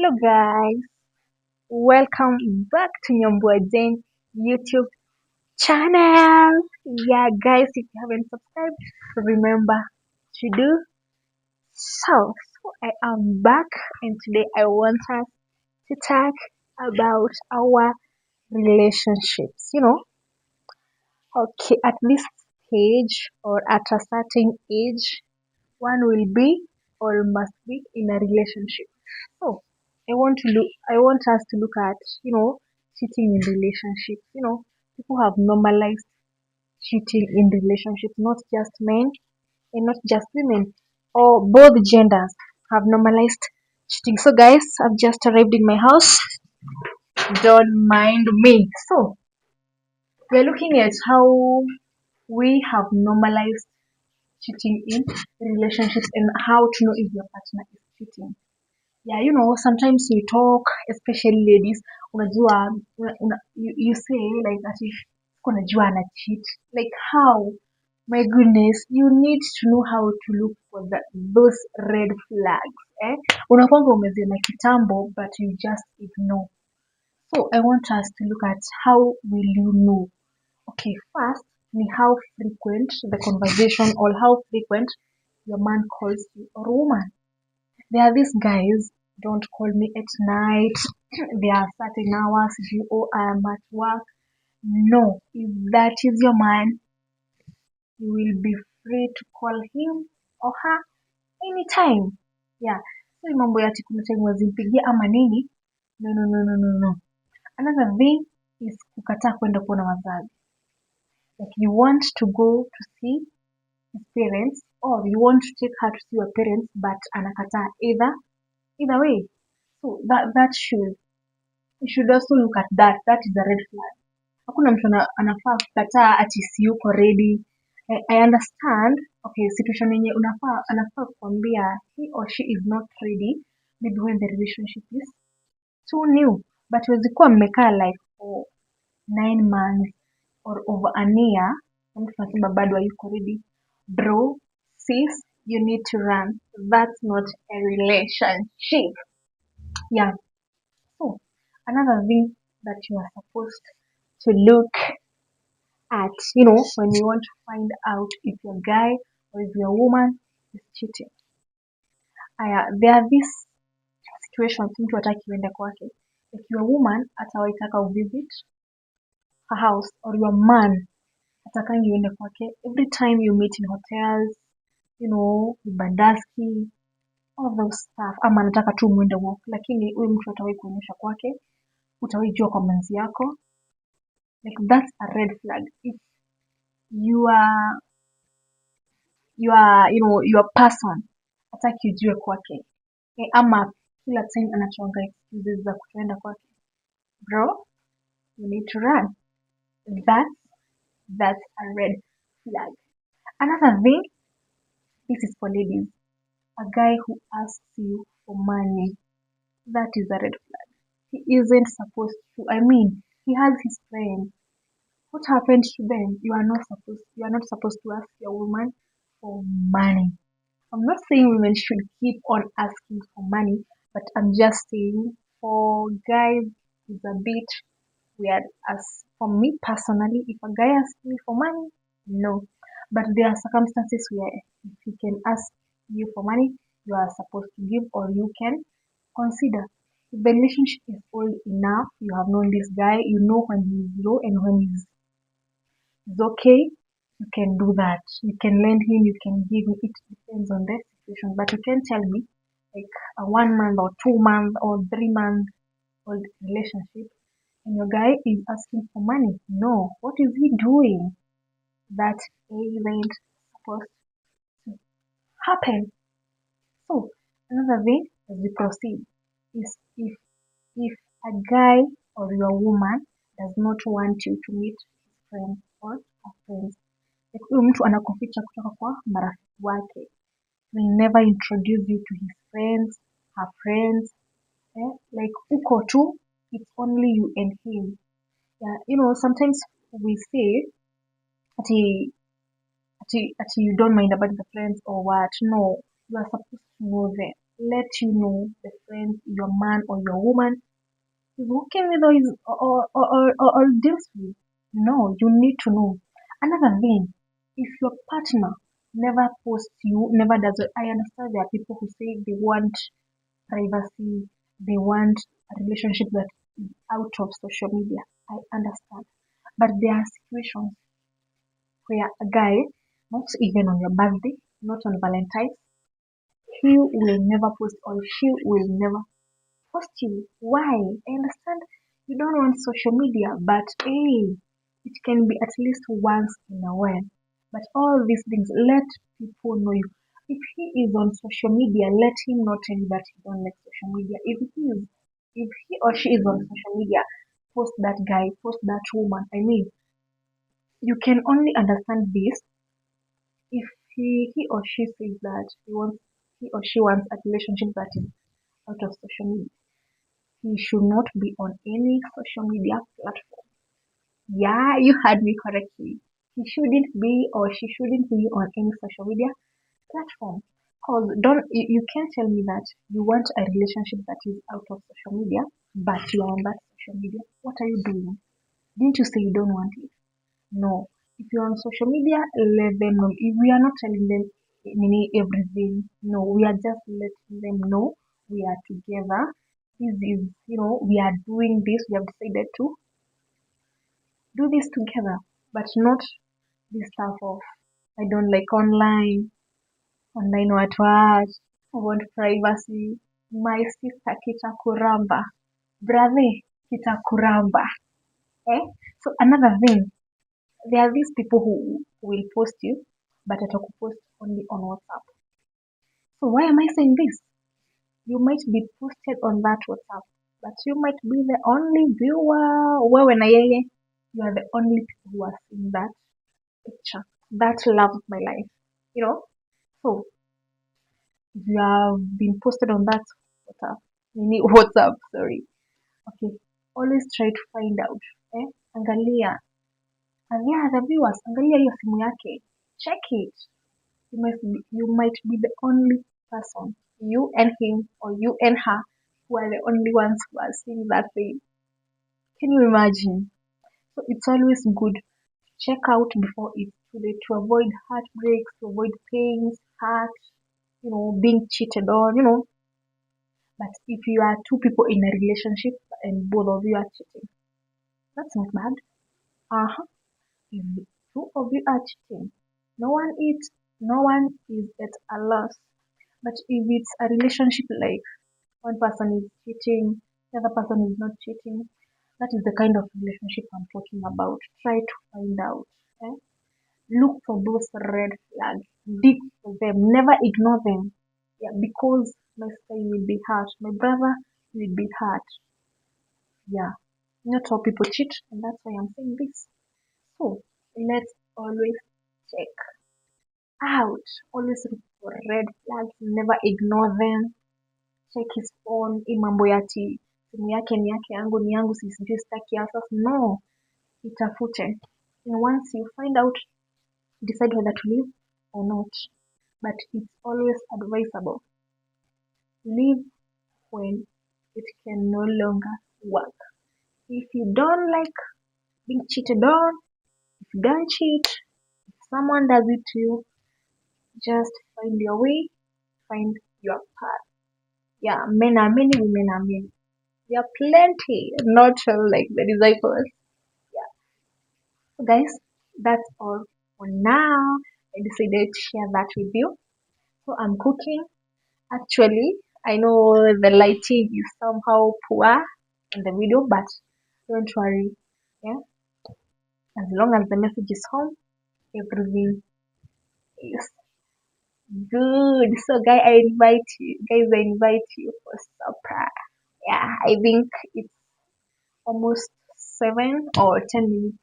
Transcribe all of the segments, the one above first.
Hello guys, welcome back to Nyambua Jane YouTube channel. Yeah guys, if you haven't subscribed, remember to do so. I am back and today I want us to talk about our relationships. Okay, at this stage or at a certain age, one will be or must be in a relationship. So I want us to look at, cheating in relationships. People have normalized cheating in relationships, not just men and not just women, or both genders have normalized cheating. So guys, I've just arrived in my house. Don't mind me. So we're looking at how we have normalized cheating in relationships and how to know if your partner is cheating. Yeah, sometimes we talk, especially ladies, unajua, you say like as if unajua ana cheat. Like how? My goodness, you need to know how to look for those red flags. Unakwanga umeziona kitambo, but you just ignore. So I want us to look at how will you know. Okay, first, ni how frequent the conversation or how frequent your man calls you or woman. There are these guys, don't call me at night. There are certain hours I am at work. No, if that is your man, you will be free to call him or her anytime. Yeah. So mambo ya ati kuna time wazimpigia ama nini? No, no, no, no, no, no. Another thing is kukataa kwenda kuona wazazi. Like you want to go to see his parents or you want to take her to see your parents but anakataa either way. So that should you should also look at that. That is a red flag. Hakuna mtu anafaa kukataa ati si yuko ready. I understand. Okay, situation yenye anafaa kukwambia he or she is not ready maybe when the relationship is too new. But huwezi kuwa mmekaa like for 9 months or over a year mtu anasema bado hayuko ready. Bro, sis, you need to run. That's not a relationship. Yeah. So another thing that you are supposed to look at, when you want to find out if your guy or if your woman is cheating. There are these situations mtu hataki uende kwake. If your woman atawaitaka uvisit her house or your man hatakangi uende kwake, every time you meet in hotels, vibandaski, all those stuff, ama anataka tu mwende walk, lakini huyu mtu atawahi kuonyesha kwake, utawahi jua kwa manzi yako. Like that's a red flag. If your person hataki ujue kwake, ama kila time anachoanga excuses za kutoenda kwake, bro, you need to run. That's a red flag. Another thing, this is for ladies. A guy who asks you for money, that is a red flag. He isn't supposed to. I mean, he has his friends. What happened to them? You are not supposed to ask your woman for money. I'm not saying women should keep on asking for money, but I'm just saying for guys it's a bit weird. As for me personally, if a guy asks me for money, no. But there are circumstances where if he can ask you for money, you are supposed to give or you can consider. If the relationship is old enough, you have known this guy, you know when he's low and when he's okay, you can do that. You can lend him, you can give him, it depends on the situation. But you can't tell me like a 1 month or 2 month or 3 month old relationship and your guy is asking for money. No, what is he doing? That isn't supposed to happen. So another way as we proceed is if a guy or your woman does not want you to meet his friends or her friends, like huyu mtu anakuficha kutoka kwa marafiki wake, will never introduce you to his friends, her friends, like uko tu, it's only you and him. Yeah, sometimes we say ati you don't mind about the friends or what. No, you are supposed to know them. let you know the friend, your man or your woman is working with or is or deals with. No, you need to know. Another thing, if your partner never posts you, never does it, I understand there are people who say they want privacy, they want a relationship that is out of social media. I understand. But there are situations where a guy, not even on your birthday, not on Valentine's, he will never post or she will never post you. Why? I understand you don't want social media, but hey, it can be at least once in a while. But all these things, let people know you. If he is on social media, let him not tell you that he don't like social media. If he or she is on social media, post that guy, post that woman. I mean, you can only understand this if he or she says that he or she wants a relationship that is out of social media. He should not be on any social media platform. Yeah, you heard me correctly. He shouldn't be or she shouldn't be on any social media platform. Cause don't you can't tell me that you want a relationship that is out of social media, but you are on that social media. What are you doing? Didn't you say you don't want it? No. If you're on social media, let them know. If we are not telling them everything, no, we are just letting them know we are together. This is, we are doing this. We have decided to do this together, but not this stuff of I don't like online what. I want privacy. My sister kitakuramba. Brother kitakuramba. Eh? So another thing, there are these people who will post you, but post only on WhatsApp. So why am I saying this? You might be posted on that WhatsApp, but you might be the only viewer. Wewe na yeye, you are the only people who are seeing that picture. That love of my life. You know? So if you have been posted on that WhatsApp, WhatsApp, sorry. Okay. Always try to find out. Eh? Angalia. Angalia the viewers. Angalia hiyo simu yake. Check it. You might be the only person, you and him or you and her, who are the only ones who are seeing that thing. Can you imagine? So it's always good to check out before it's too late to avoid heartbreaks, to avoid pains, hurt, being cheated on, But if you are two people in a relationship and both of you are cheating, that's not bad. Uh-huh. If the two of you are cheating, no one is at a loss. But if it's a relationship like one person is cheating, the other person is not cheating, that is the kind of relationship I'm talking about. Try to find out. Eh? Look for those red flags. Dig for them. Never ignore them. Yeah, because my sister will be hurt. My brother will be hurt. Yeah. Not all people cheat, and that's why I'm saying this. So let's always check out. Always look for red flags. Never ignore them. Check his phone. Hii mambo ya ati simu yake ni yake, yangu ni yangu, sijui sitaki access. No, itafute. And once you find out, decide whether to leave or not. But it's always advisable. Leave when it can no longer work. If you don't like being cheated on, if you don't cheat, if someone does it to you, just find your way, find your path. Yeah, men are many, women are many. There are plenty, not all like the disciples. Yeah. So guys, that's all for now. I decided to share that with you. So I'm cooking. Actually, I know the lighting is somehow poor in the video, but don't worry. Yeah. As long as the message is home, everything is good. So I invite you for supper. Yeah, I think it's almost 7 or 10 minutes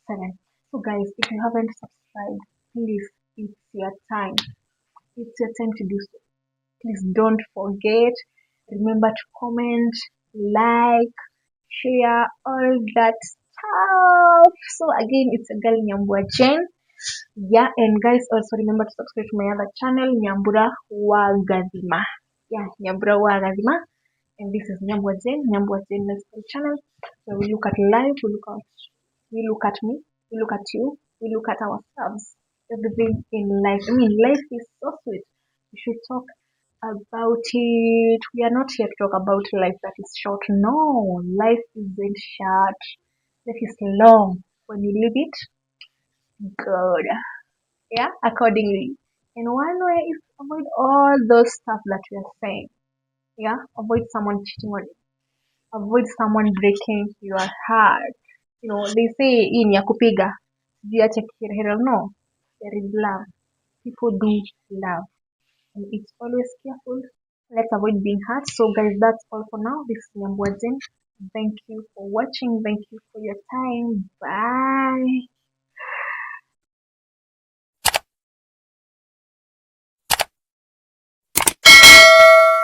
7. So guys, if you haven't subscribed, please, it's your time. It's your time to do so. Please don't forget. Remember to comment, like, share, all that stuff. So again, it's a girl Nyambura Jen. Yeah, and guys, also remember to subscribe to my other channel, Nyambura Wagazima. Yeah, Nyambura Gazima, and this is Nyambwa Zen, Nyambwa Zen Lifestyle Channel, where we look at life, we look at me, we look at you, we look at ourselves, everything in life. I mean, life is so sweet. We should talk about it. We are not here to talk about life that is short. No, life isn't short. Life is long. When you live it, good. Yeah, accordingly. And one way is avoid all those stuff that we are saying. Yeah, avoid someone cheating on you. Avoid someone breaking your heart. You know, they say in Yakupiga, jiache kiherehere. No, there is love. People do love. And it's always careful. Let's avoid being hurt. So guys, that's all for now. This is Nyambwajen. Thank you for watching. Thank you for your time. Bye.